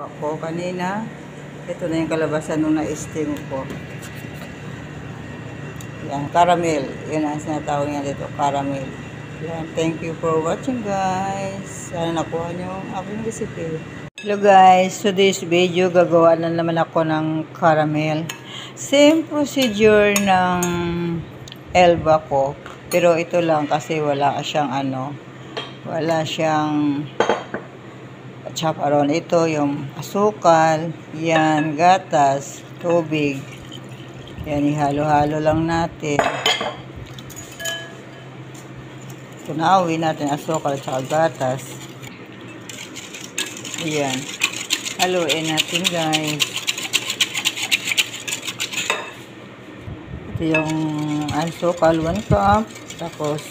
Ako kanina, ito na yung kalabasan nung na-steam ko. Yan, caramel. Yan ang sinatawag niya dito, caramel. Yan, thank you for watching guys. Sana nakuha niyo ang aking recipe. Hello guys, so this video gagawa na naman ako ng caramel. Same procedure ng Elba ko. Pero ito lang kasi wala siyang wala siyang chaparon. Ito yung asukal, yan, gatas, tubig. Yan, ihalo-halo lang natin. Tunawin natin asukal at gatas. Yan. Haluin natin guys. Ito yung asukal, 1 cup. Tapos,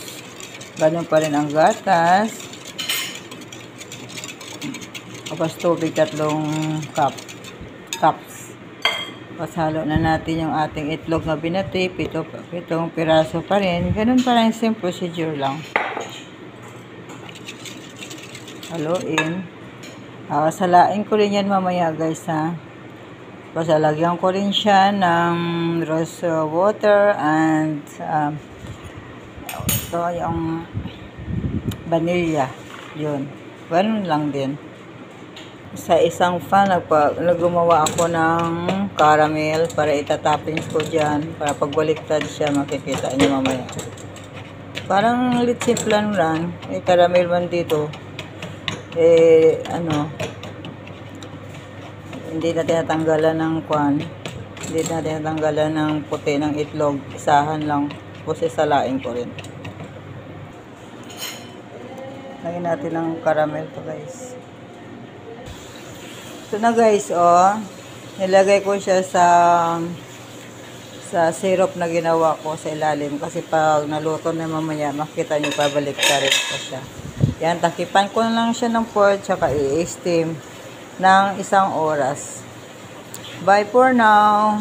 ganun pa rin ang gatas. Tapos tubig 3 cups. Tapos halo na natin yung ating itlog na binati. 7 piraso pa rin. Ganun pa rin, same procedure lang. Haluin. Salain ko rin yan mamaya guys ha. Tapos lagyan ko rin siya ng rose water and ito yung vanilla. Yun. Ganun lang din. Sa isang fan, gumawa ako ng caramel para itatoppings ko dyan. Para pagbaliktad siya, makikita niyo mamaya. Parang litsin plan lang. Caramel man dito. Hindi na tinatanggalan ng Hindi na tinatanggalan ng puti ng itlog. Isahan lang. Tapos isalain ko rin. Lagyan natin ng caramel to guys. Ito na guys, nilagay ko siya sa syrup na ginawa ko sa ilalim kasi pag naluto na mamaya makita nyo pabalik-tarin ko siya. Yan, takipan ko na lang siya ng pork tsaka i-steam ng 1 oras. Bye for now.